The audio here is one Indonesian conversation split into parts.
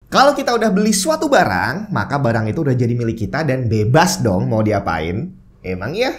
Kalau kita udah beli suatu barang, maka barang itu udah jadi milik kita dan bebas dong mau diapain. Emang ya?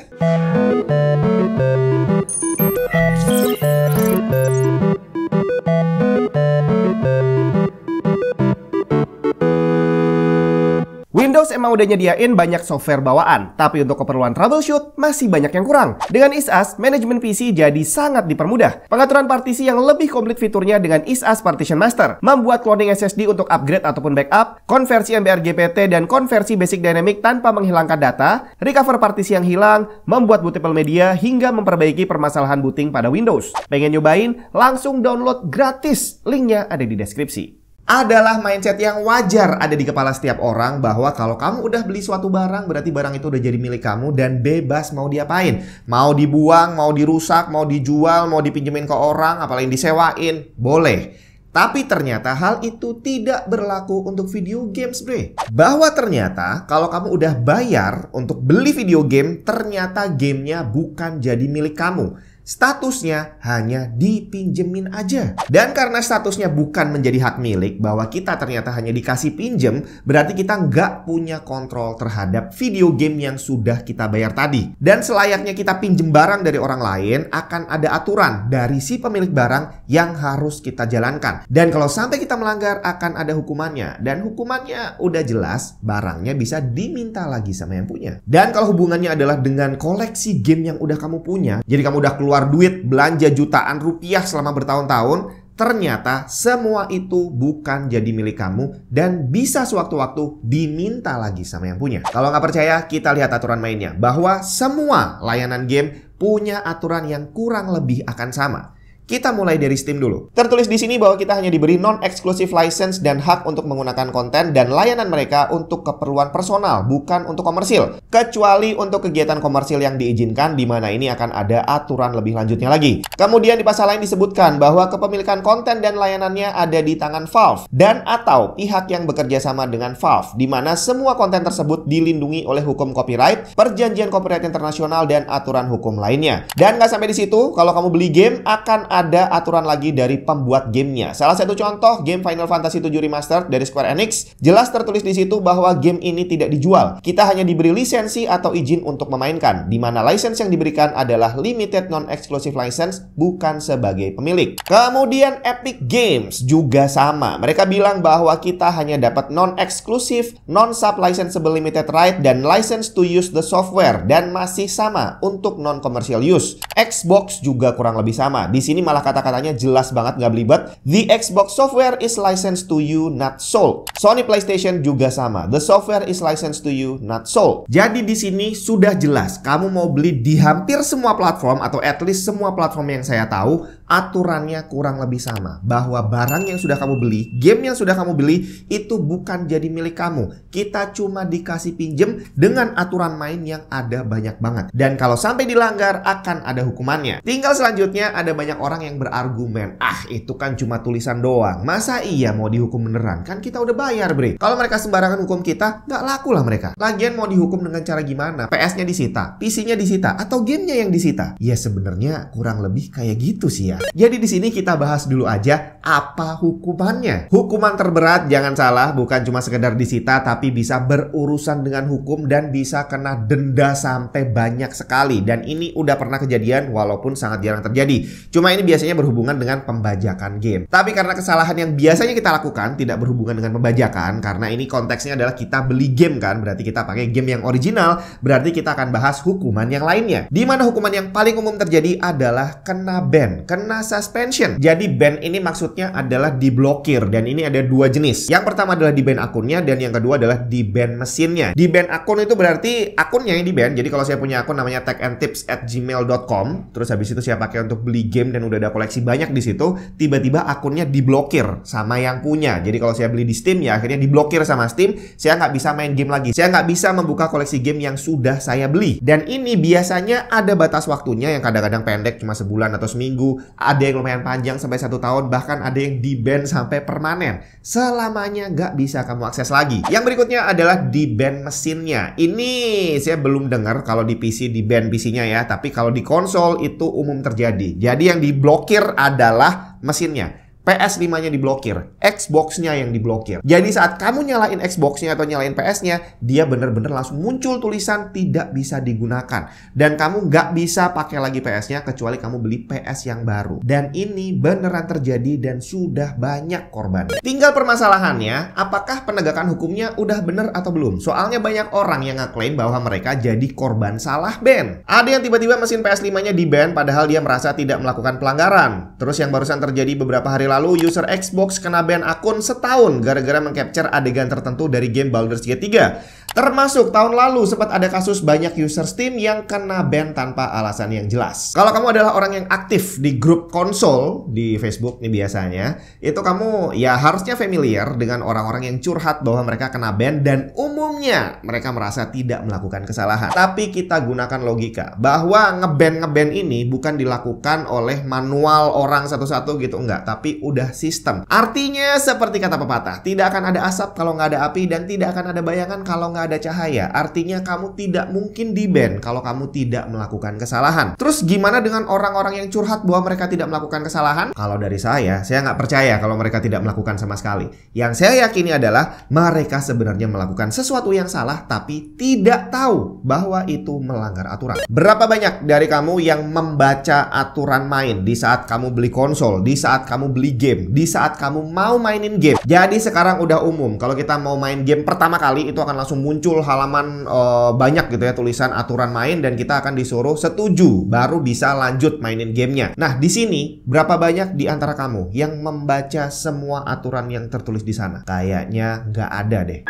Windows emang udah nyediain banyak software bawaan, tapi untuk keperluan troubleshoot masih banyak yang kurang. Dengan ISAS, manajemen PC jadi sangat dipermudah. Pengaturan partisi yang lebih komplit fiturnya dengan ISAS Partition Master, membuat cloning SSD untuk upgrade ataupun backup, konversi MBR GPT dan konversi basic dynamic tanpa menghilangkan data, recover partisi yang hilang, membuat bootable media, hingga memperbaiki permasalahan booting pada Windows. Pengen nyobain? Langsung download gratis. Linknya ada di deskripsi. Adalah mindset yang wajar ada di kepala setiap orang bahwa kalau kamu udah beli suatu barang, berarti barang itu udah jadi milik kamu dan bebas mau diapain. Mau dibuang, mau dirusak, mau dijual, mau dipinjemin ke orang, apalagi disewain, boleh. Tapi ternyata hal itu tidak berlaku untuk video games, bre. Bahwa ternyata kalau kamu udah bayar untuk beli video game, ternyata gamenya bukan jadi milik kamu. Statusnya hanya dipinjemin aja. Dan karena statusnya bukan menjadi hak milik, bahwa kita ternyata hanya dikasih pinjem, berarti kita nggak punya kontrol terhadap video game yang sudah kita bayar tadi. Dan selayaknya kita pinjem barang dari orang lain, akan ada aturan dari si pemilik barang yang harus kita jalankan. Dan kalau sampai kita melanggar, akan ada hukumannya. Dan hukumannya udah jelas, barangnya bisa diminta lagi sama yang punya. Dan kalau hubungannya adalah dengan koleksi game yang udah kamu punya, jadi kamu udah keluar duit belanja jutaan rupiah selama bertahun-tahun, ternyata semua itu bukan jadi milik kamu dan bisa sewaktu-waktu diminta lagi sama yang punya. Kalau nggak percaya, kita lihat aturan mainnya, bahwa semua layanan game punya aturan yang kurang lebih akan sama. Kita mulai dari Steam dulu. Tertulis di sini bahwa kita hanya diberi non-exclusive license dan hak untuk menggunakan konten dan layanan mereka untuk keperluan personal, bukan untuk komersil. Kecuali untuk kegiatan komersil yang diizinkan, di mana ini akan ada aturan lebih lanjutnya lagi. Kemudian di pasal lain disebutkan bahwa kepemilikan konten dan layanannya ada di tangan Valve dan atau pihak yang bekerja sama dengan Valve, di mana semua konten tersebut dilindungi oleh hukum copyright, perjanjian copyright internasional, dan aturan hukum lainnya. Dan nggak sampai di situ, kalau kamu beli game akan ada aturan lagi dari pembuat gamenya. Salah satu contoh, game Final Fantasy 7 Remastered dari Square Enix, jelas tertulis di situ bahwa game ini tidak dijual. Kita hanya diberi lisensi atau izin untuk memainkan, di mana lisensi yang diberikan adalah limited non-exclusive license, bukan sebagai pemilik. Kemudian Epic Games juga sama. Mereka bilang bahwa kita hanya dapat non-exclusive, non-sub-licensable limited right, dan license to use the software, dan masih sama untuk non-commercial use. Xbox juga kurang lebih sama. Di sini malah kata-katanya jelas banget, nggak belibet. The Xbox software is licensed to you, not sold. Sony PlayStation juga sama. The software is licensed to you, not sold. Jadi di sini sudah jelas, kamu mau beli di hampir semua platform atau at least semua platform yang saya tahu, aturannya kurang lebih sama. Bahwa barang yang sudah kamu beli, game yang sudah kamu beli, itu bukan jadi milik kamu. Kita cuma dikasih pinjem dengan aturan main yang ada banyak banget. Dan kalau sampai dilanggar, akan ada hukumannya. Tinggal selanjutnya ada banyak orang yang berargumen, itu kan cuma tulisan doang, masa iya mau dihukum beneran? Kan kita udah bayar, bre. Kalau mereka sembarangan hukum kita, nggak laku lah mereka. Lagian mau dihukum dengan cara gimana? PS-nya disita, PC-nya disita, atau gamenya yang disita? Ya sebenarnya kurang lebih kayak gitu sih ya. Jadi di sini kita bahas dulu aja apa hukumannya. Hukuman terberat, jangan salah, bukan cuma sekedar disita, tapi bisa berurusan dengan hukum dan bisa kena denda sampai banyak sekali. Dan ini udah pernah kejadian walaupun sangat jarang terjadi. Cuma ini biasanya berhubungan dengan pembajakan game. Tapi karena kesalahan yang biasanya kita lakukan tidak berhubungan dengan pembajakan, karena ini konteksnya adalah kita beli game kan, berarti kita pakai game yang original, berarti kita akan bahas hukuman yang lainnya. Di mana hukuman yang paling umum terjadi adalah kena ban, kena suspension. Jadi ban ini maksudnya adalah diblokir, dan ini ada dua jenis. Yang pertama adalah di ban akunnya, dan yang kedua adalah di ban mesinnya. Di ban akun itu berarti akunnya yang di ban. Jadi kalau saya punya akun namanya techandtips@gmail.com, terus habis itu saya pakai untuk beli game dan udah ada koleksi banyak di situ, tiba-tiba akunnya diblokir sama yang punya. Jadi kalau saya beli di Steam, ya akhirnya diblokir sama Steam, saya nggak bisa main game lagi. Saya nggak bisa membuka koleksi game yang sudah saya beli. Dan ini biasanya ada batas waktunya yang kadang-kadang pendek, cuma sebulan atau seminggu. Ada yang lumayan panjang sampai 1 tahun, bahkan ada yang di-ban sampai permanen. Selamanya nggak bisa kamu akses lagi. Yang berikutnya adalah di-ban mesinnya. Ini saya belum dengar kalau di PC di-ban PC-nya ya, tapi kalau di konsol itu umum terjadi. Jadi yang diblokir adalah mesinnya. PS5-nya diblokir, Xbox-nya yang diblokir. Jadi saat kamu nyalain Xbox-nya atau nyalain PS-nya, dia bener-bener langsung muncul tulisan tidak bisa digunakan. Dan kamu nggak bisa pakai lagi PS-nya kecuali kamu beli PS yang baru. Dan ini beneran terjadi dan sudah banyak korban. Tinggal permasalahannya, apakah penegakan hukumnya udah bener atau belum? Soalnya banyak orang yang ngeklaim bahwa mereka jadi korban salah ban. Ada yang tiba-tiba mesin PS5-nya di-ban padahal dia merasa tidak melakukan pelanggaran. Terus yang barusan terjadi beberapa hari lalu, user Xbox kena ban akun setahun gara-gara mengcapture adegan tertentu dari game Baldur's Gate 3. Termasuk tahun lalu sempat ada kasus banyak user Steam yang kena ban tanpa alasan yang jelas. Kalau kamu adalah orang yang aktif di grup konsol di Facebook nih biasanya, itu kamu ya harusnya familiar dengan orang-orang yang curhat bahwa mereka kena ban dan umumnya mereka merasa tidak melakukan kesalahan. Tapi kita gunakan logika bahwa ngeban ini bukan dilakukan oleh manual orang satu-satu gitu, enggak, tapi udah sistem. Artinya seperti kata pepatah, tidak akan ada asap kalau nggak ada api dan tidak akan ada bayangan kalau nggak ada cahaya. Artinya kamu tidak mungkin di-ban kalau kamu tidak melakukan kesalahan. Terus gimana dengan orang-orang yang curhat bahwa mereka tidak melakukan kesalahan? Kalau dari saya nggak percaya kalau mereka tidak melakukan sama sekali. Yang saya yakini adalah mereka sebenarnya melakukan sesuatu yang salah tapi tidak tahu bahwa itu melanggar aturan. Berapa banyak dari kamu yang membaca aturan main di saat kamu beli konsol, di saat kamu beli game, di saat kamu mau mainin game? Jadi sekarang udah umum kalau kita mau main game pertama kali itu akan langsung muncul halaman banyak gitu ya tulisan aturan main dan kita akan disuruh setuju baru bisa lanjut mainin gamenya. Nah di sini berapa banyak di antara kamu yang membaca semua aturan yang tertulis di sana? Kayaknya nggak ada deh.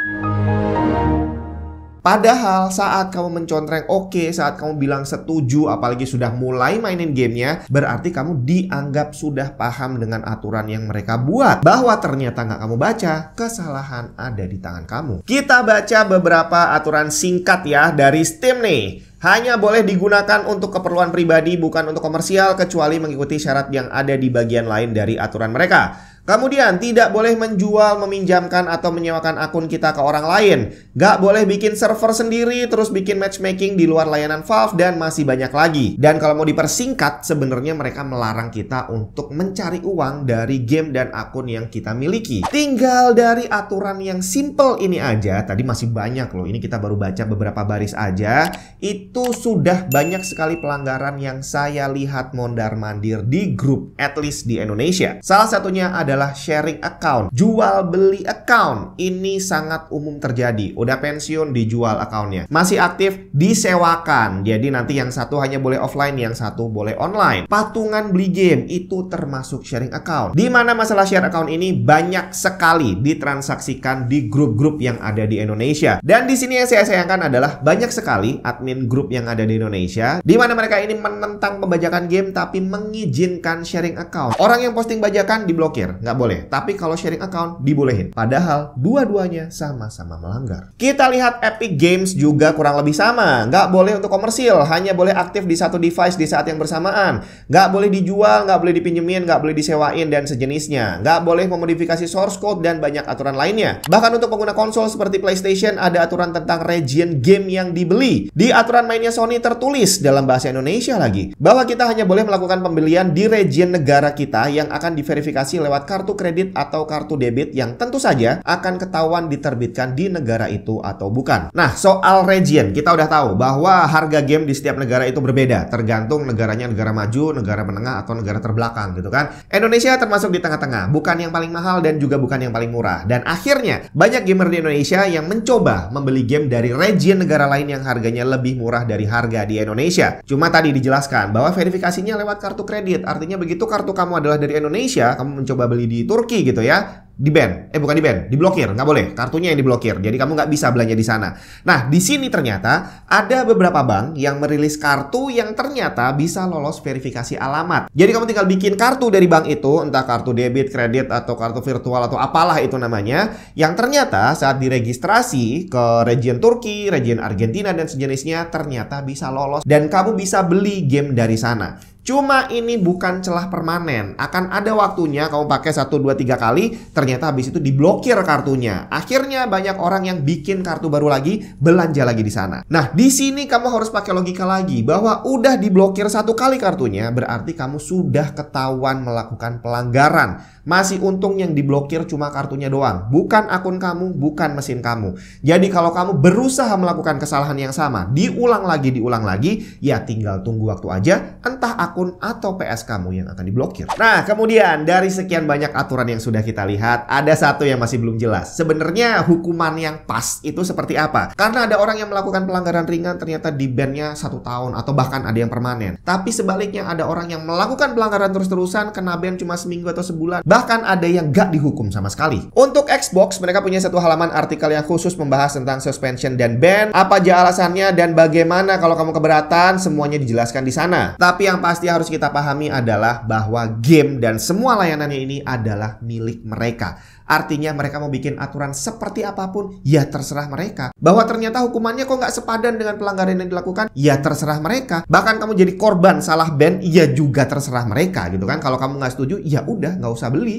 Padahal saat kamu mencontreng oke, saat kamu bilang setuju, apalagi sudah mulai mainin gamenya, berarti kamu dianggap sudah paham dengan aturan yang mereka buat. Bahwa ternyata nggak kamu baca, kesalahan ada di tangan kamu. Kita baca beberapa aturan singkat ya dari Steam nih. Hanya boleh digunakan untuk keperluan pribadi, bukan untuk komersial, kecuali mengikuti syarat yang ada di bagian lain dari aturan mereka. Kemudian, tidak boleh menjual, meminjamkan, atau menyewakan akun kita ke orang lain. Gak boleh bikin server sendiri, terus bikin matchmaking di luar layanan Valve, dan masih banyak lagi. Dan kalau mau dipersingkat, sebenarnya mereka melarang kita untuk mencari uang dari game dan akun yang kita miliki. Tinggal dari aturan yang simple ini aja, tadi masih banyak loh, ini kita baru baca beberapa baris aja, itu sudah banyak sekali pelanggaran yang saya lihat mondar-mandir di grup, at least di Indonesia. Salah satunya adalah sharing account, jual beli account. Ini sangat umum terjadi. Udah pensiun dijual accountnya, masih aktif disewakan. Jadi nanti yang satu hanya boleh offline, yang satu boleh online. Patungan beli game itu termasuk sharing account. Dimana masalah share account ini banyak sekali ditransaksikan di grup-grup yang ada di Indonesia. Dan di sini yang saya sayangkan adalah banyak sekali admin grup yang ada di Indonesia, dimana mereka ini menentang pembajakan game tapi mengizinkan sharing account. Orang yang posting bajakan diblokir, nggak boleh. Tapi kalau sharing account dibolehin. Padahal dua-duanya sama-sama melanggar. Kita lihat Epic Games juga kurang lebih sama. Nggak boleh untuk komersil, hanya boleh aktif di satu device di saat yang bersamaan. Nggak boleh dijual, nggak boleh dipinjemin, nggak boleh disewain dan sejenisnya. Nggak boleh memodifikasi source code dan banyak aturan lainnya. Bahkan untuk pengguna konsol seperti PlayStation ada aturan tentang region game yang dibeli. Di aturan mainnya Sony tertulis dalam bahasa Indonesia lagi bahwa kita hanya boleh melakukan pembelian di region negara kita yang akan diverifikasi lewat kartu kredit atau kartu debit yang tentu saja akan ketahuan diterbitkan di negara itu atau bukan. Nah, soal region, kita udah tahu bahwa harga game di setiap negara itu berbeda, tergantung negaranya negara maju, negara menengah, atau negara terbelakang gitu kan. Indonesia termasuk di tengah-tengah, bukan yang paling mahal dan juga bukan yang paling murah. Dan akhirnya, banyak gamer di Indonesia yang mencoba membeli game dari region negara lain yang harganya lebih murah dari harga di Indonesia. Cuma tadi dijelaskan bahwa verifikasinya lewat kartu kredit. Artinya begitu kartu kamu adalah dari Indonesia, kamu mencoba beli di Turki gitu ya, di-ban. Bukan di-ban, diblokir. Nggak boleh. Kartunya yang diblokir. Jadi kamu nggak bisa belanja di sana. Nah, di sini ternyata ada beberapa bank yang merilis kartu yang ternyata bisa lolos verifikasi alamat. Jadi kamu tinggal bikin kartu dari bank itu, entah kartu debit, kredit, atau kartu virtual, atau apalah itu namanya, yang ternyata saat diregistrasi ke region Turki, region Argentina, dan sejenisnya, ternyata bisa lolos. Dan kamu bisa beli game dari sana. Cuma ini bukan celah permanen. Akan ada waktunya kamu pakai 1, 2, 3 kali, ternyata habis itu diblokir kartunya. Akhirnya banyak orang yang bikin kartu baru lagi, belanja lagi di sana. Nah, di sini kamu harus pakai logika lagi bahwa udah diblokir 1 kali kartunya, berarti kamu sudah ketahuan melakukan pelanggaran. Masih untung yang diblokir cuma kartunya doang, bukan akun kamu, bukan mesin kamu. Jadi kalau kamu berusaha melakukan kesalahan yang sama, diulang lagi, ya tinggal tunggu waktu aja, entah akun atau PS kamu yang akan diblokir. Nah, kemudian dari sekian banyak aturan yang sudah kita lihat, ada satu yang masih belum jelas. Sebenarnya hukuman yang pas itu seperti apa? Karena ada orang yang melakukan pelanggaran ringan ternyata di-ban-nya 1 tahun atau bahkan ada yang permanen. Tapi sebaliknya ada orang yang melakukan pelanggaran terus-terusan, kena ban cuma seminggu atau sebulan. Bahkan ada yang gak dihukum sama sekali. Untuk Xbox, mereka punya satu halaman artikel yang khusus membahas tentang suspension dan ban, apa aja alasannya dan bagaimana kalau kamu keberatan, semuanya dijelaskan di sana. Tapi yang pasti harus kita pahami adalah bahwa game dan semua layanannya ini adalah milik mereka. Artinya mereka mau bikin aturan seperti apapun, ya terserah mereka. Bahwa ternyata hukumannya kok nggak sepadan dengan pelanggaran yang dilakukan, ya terserah mereka. Bahkan kamu jadi korban salah ban, ya juga terserah mereka gitu kan. Kalau kamu nggak setuju, ya udah nggak usah beli.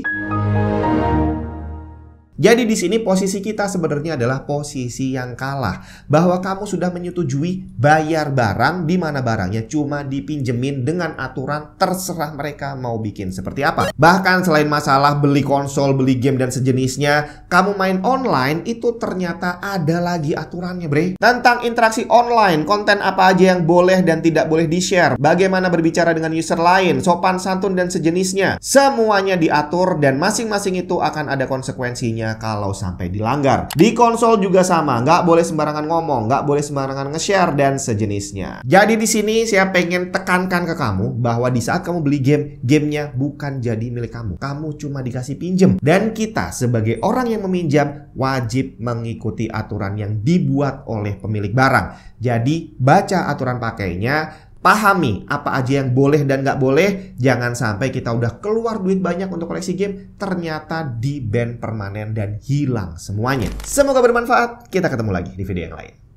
Jadi di sini posisi kita sebenarnya adalah posisi yang kalah. Bahwa kamu sudah menyetujui bayar barang di mana barangnya cuma dipinjemin dengan aturan terserah mereka mau bikin seperti apa. Bahkan selain masalah beli konsol, beli game dan sejenisnya, kamu main online itu ternyata ada lagi aturannya, bre. Tentang interaksi online, konten apa aja yang boleh dan tidak boleh di-share, bagaimana berbicara dengan user lain, sopan santun dan sejenisnya. Semuanya diatur dan masing-masing itu akan ada konsekuensinya kalau sampai dilanggar. Di konsol juga sama, nggak boleh sembarangan ngomong, nggak boleh sembarangan nge-share dan sejenisnya. Jadi di sini saya pengen tekankan ke kamu bahwa di saat kamu beli game, gamenya bukan jadi milik kamu. Kamu cuma dikasih pinjem. Dan kita sebagai orang yang meminjam wajib mengikuti aturan yang dibuat oleh pemilik barang. Jadi baca aturan pakainya, pahami apa aja yang boleh dan nggak boleh. Jangan sampai kita udah keluar duit banyak untuk koleksi game, ternyata di-ban permanen dan hilang semuanya. Semoga bermanfaat. Kita ketemu lagi di video yang lain.